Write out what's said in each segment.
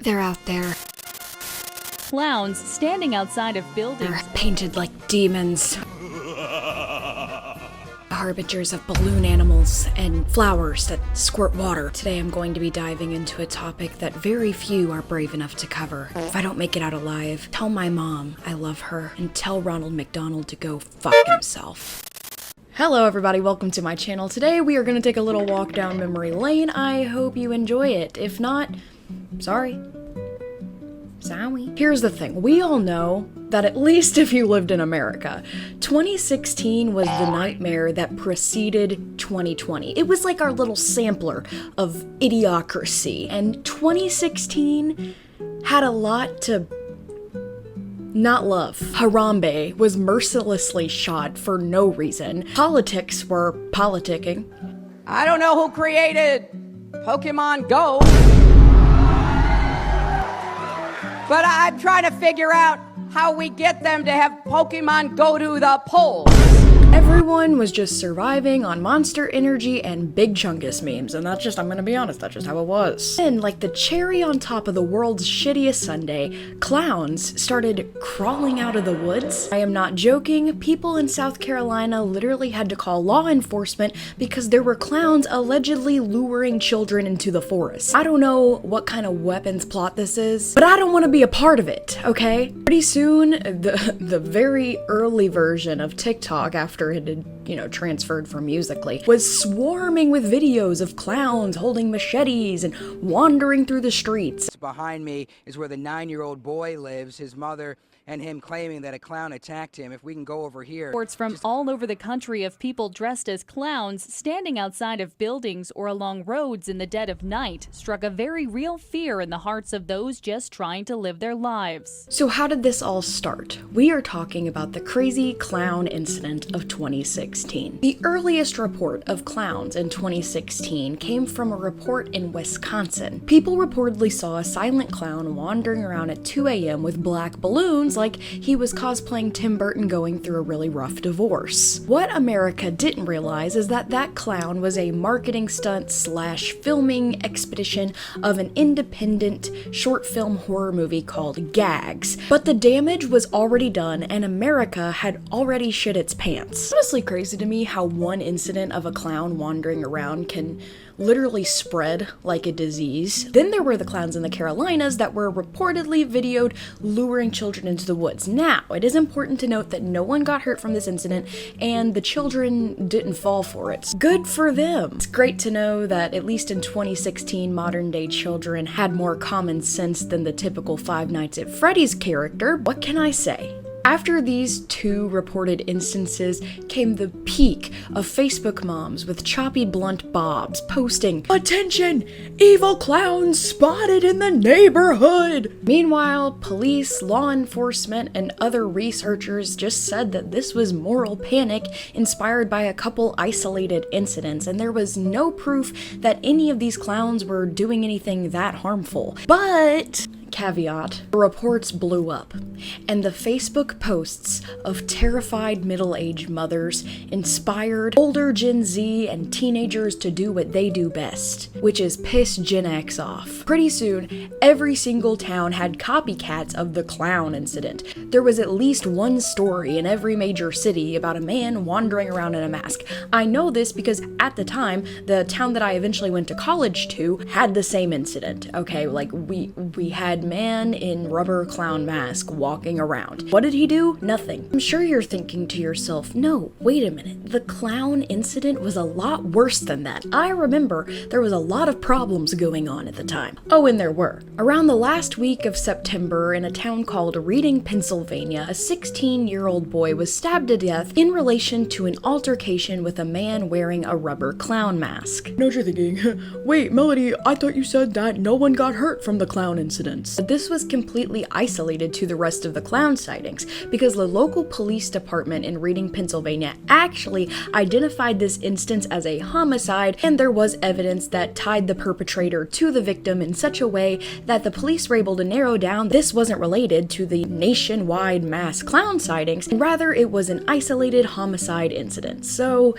They're out there. Clowns standing outside of buildings. They're painted like demons. Harbingers of balloon animals and flowers that squirt water. Today I'm going to be diving into a topic that very few are brave enough to cover. If I don't make it out alive, tell my mom I love her and tell Ronald McDonald to go fuck himself. Hello everybody, welcome to my channel. Today we are going to take a little walk down memory lane. I hope you enjoy it. If not, sorry. Here's the thing, we all know that at least if you lived in America, 2016 was the nightmare that preceded 2020. It was like our little sampler of idiocracy, and 2016 had a lot to not love. Harambe was mercilessly shot for no reason. Politics were politicking. I don't know who created Pokemon Go, but I'm trying to figure out how we get them to have Pokemon go to the polls. Everyone was just surviving on Monster Energy and Big Chungus memes, and that's just, I'm gonna be honest, that's just how it was. And like the cherry on top of the world's shittiest Sunday, clowns started crawling out of the woods. I am not joking, people in South Carolina literally had to call law enforcement because there were clowns allegedly luring children into the forest. I don't know what kind of weapons plot this is, but I don't want to be a part of it, okay? Pretty soon, the very early version of TikTok, after it had, transferred from Musical.ly, was swarming with videos of clowns holding machetes and wandering through the streets. Behind me is where the 9-year-old boy lives, his mother and him claiming that a clown attacked him. If we can go over here. Reports from all over the country of people dressed as clowns standing outside of buildings or along roads in the dead of night struck a very real fear in the hearts of those just trying to live their lives. So how did this all start? We are talking about the crazy clown incident of 2016. The earliest report of clowns in 2016 came from a report in Wisconsin. People reportedly saw a silent clown wandering around at 2 a.m. with black balloons like he was cosplaying Tim Burton going through a really rough divorce. What America didn't realize is that that clown was a marketing stunt slash filming expedition of an independent short film horror movie called Gags. But the damage was already done and America had already shit its pants. It's honestly crazy to me how one incident of a clown wandering around can literally spread like a disease. Then there were the clowns in the Carolinas that were reportedly videoed luring children into the woods. Now, it is important to note that no one got hurt from this incident and the children didn't fall for it. Good for them. It's great to know that at least in 2016, modern day children had more common sense than the typical Five Nights at Freddy's character. What can I say? After these two reported instances came the peak of Facebook moms with choppy blunt bobs posting, "Attention! Evil clowns spotted in the neighborhood!" Meanwhile, police, law enforcement, and other researchers just said that this was moral panic inspired by a couple isolated incidents, and there was no proof that any of these clowns were doing anything that harmful. But caveat, the reports blew up, and the Facebook posts of terrified middle-aged mothers inspired older Gen Z and teenagers to do what they do best, which is piss Gen X off. Pretty soon, every single town had copycats of the clown incident. There was at least one story in every major city about a man wandering around in a mask. I know this because at the time, the town that I eventually went to college to had the same incident, okay? Like, we had man in rubber clown mask walking around. What did he do? Nothing. I'm sure you're thinking to yourself, no, wait a minute, the clown incident was a lot worse than that. I remember there was a lot of problems going on at the time. Oh, and there were. Around the last week of September in a town called Reading, Pennsylvania, a 16-year-old boy was stabbed to death in relation to an altercation with a man wearing a rubber clown mask. Now you're thinking, wait, Melody, I thought you said that no one got hurt from the clown incidents. But this was completely isolated to the rest of the clown sightings because the local police department in Reading, Pennsylvania actually identified this instance as a homicide, and there was evidence that tied the perpetrator to the victim in such a way that the police were able to narrow down this wasn't related to the nationwide mass clown sightings, and rather it was an isolated homicide incident. So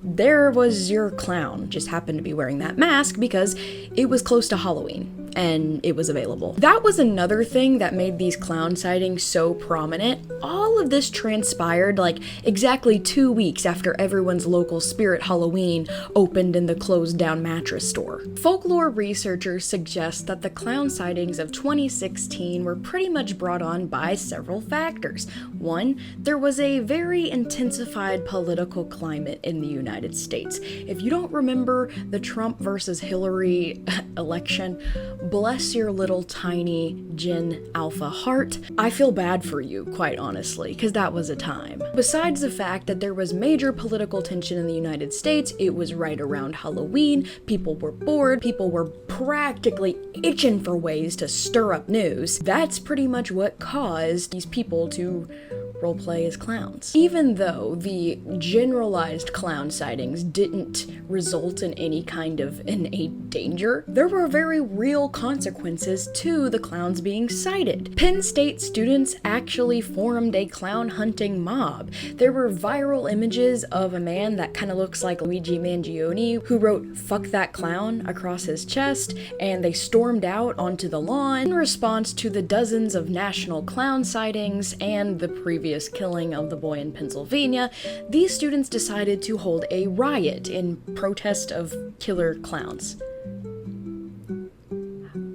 there was your clown, just happened to be wearing that mask because it was close to Halloween. and it was available. That was another thing that made these clown sightings so prominent. All of this transpired like exactly 2 weeks after everyone's local Spirit Halloween opened in the closed down mattress store. Folklore researchers suggest that the clown sightings of 2016 were pretty much brought on by several factors. One, there was a very intensified political climate in the United States. If you don't remember the Trump versus Hillary election, bless your little tiny Gen Alpha heart. I feel bad for you, quite honestly, because that was a time. Besides the fact that there was major political tension in the United States, it was right around Halloween, people were bored, people were practically itching for ways to stir up news. That's pretty much what caused these people to roleplay as clowns. Even though the generalized clown sightings didn't result in any kind of innate danger, there were very real consequences to the clowns being sighted. Penn State students actually formed a clown hunting mob. There were viral images of a man that kind of looks like Luigi Mangione who wrote "fuck that clown" across his chest, and they stormed out onto the lawn in response to the dozens of national clown sightings and the previous killing of the boy in Pennsylvania. These students decided to hold a riot in protest of killer clowns.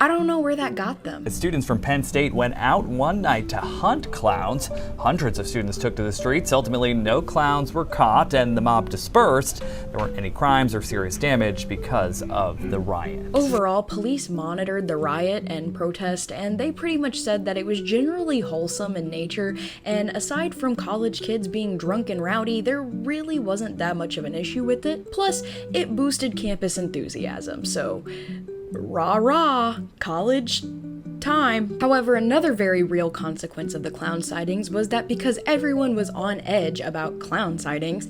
I don't know where that got them. The students from Penn State went out one night to hunt clowns. Hundreds of students took to the streets. Ultimately, no clowns were caught and the mob dispersed. There weren't any crimes or serious damage because of the riot. Overall, police monitored the riot and protest, and they pretty much said that it was generally wholesome in nature, and aside from college kids being drunk and rowdy, there really wasn't that much of an issue with it. Plus, it boosted campus enthusiasm, so rah rah, college time. However, another very real consequence of the clown sightings was that because everyone was on edge about clown sightings,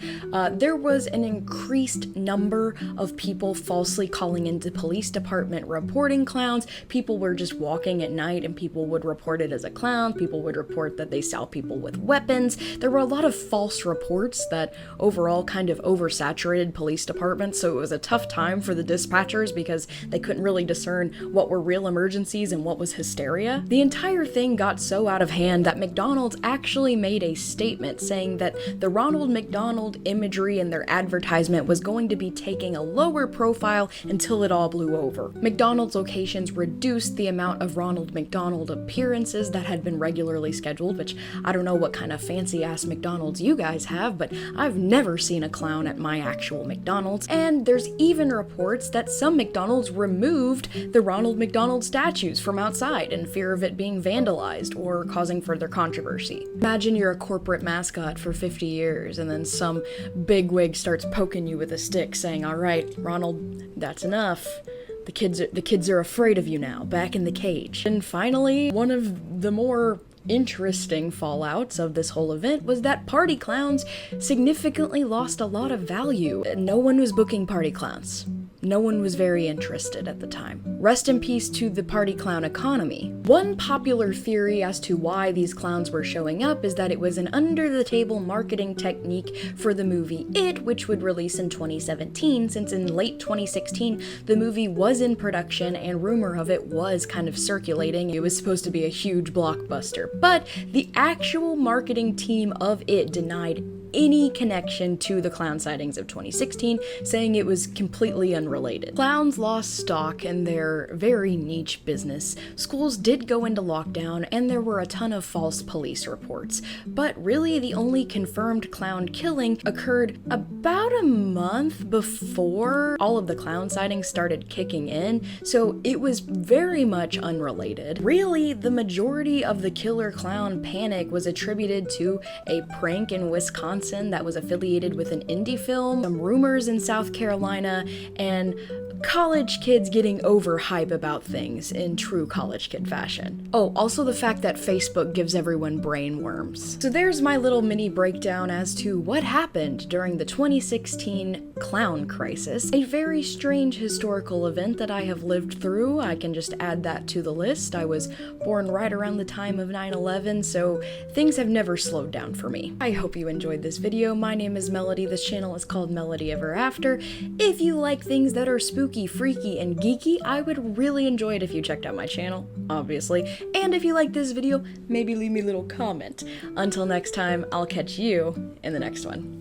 there was an increased number of people falsely calling into police department reporting clowns. People were just walking at night and people would report it as a clown. People would report that they saw people with weapons. There were a lot of false reports that overall kind of oversaturated police departments, so it was a tough time for the dispatchers because they couldn't really discern what were real emergencies and what was hysteria. The entire thing got so out of hand that McDonald's actually made a statement saying that the Ronald McDonald imagery in their advertisement was going to be taking a lower profile until it all blew over. McDonald's locations reduced the amount of Ronald McDonald appearances that had been regularly scheduled, which I don't know what kind of fancy ass McDonald's you guys have, but I've never seen a clown at my actual McDonald's. And there's even reports that some McDonald's removed the Ronald McDonald statues from outside in fear of it being vandalized or causing further controversy. Imagine you're a corporate mascot for 50 years and then some bigwig starts poking you with a stick saying, "All right, Ronald, that's enough. The kids are afraid of you now. Back in the cage." And finally, one of the more interesting fallouts of this whole event was that party clowns significantly lost a lot of value. No one was booking party clowns. No one was very interested at the time. Rest in peace to the party clown economy. One popular theory as to why these clowns were showing up is that it was an under-the-table marketing technique for the movie It, which would release in 2017, since in late 2016 the movie was in production and rumor of it was kind of circulating. It was supposed to be a huge blockbuster, but the actual marketing team of It denied any connection to the clown sightings of 2016, saying it was completely unrelated. Clowns lost stock in their very niche business. Schools did go into lockdown, and there were a ton of false police reports. But really, the only confirmed clown killing occurred about a month before all of the clown sightings started kicking in, so it was very much unrelated. Really, the majority of the killer clown panic was attributed to a prank in Wisconsin that was affiliated with an indie film, some rumors in South Carolina, and college kids getting overhype about things in true college kid fashion. Oh, also the fact that Facebook gives everyone brain worms. So there's my little mini breakdown as to what happened during the 2016 clown crisis. A very strange historical event that I have lived through. I can just add that to the list. I was born right around the time of 9/11, so things have never slowed down for me. I hope you enjoyed this this video. My name is Melody. This channel is called Melody Ever After. If you like things that are spooky, freaky, and geeky, I would really enjoy it if you checked out my channel, obviously. And if you like this video, maybe leave me a little comment. Until next time, I'll catch you in the next one.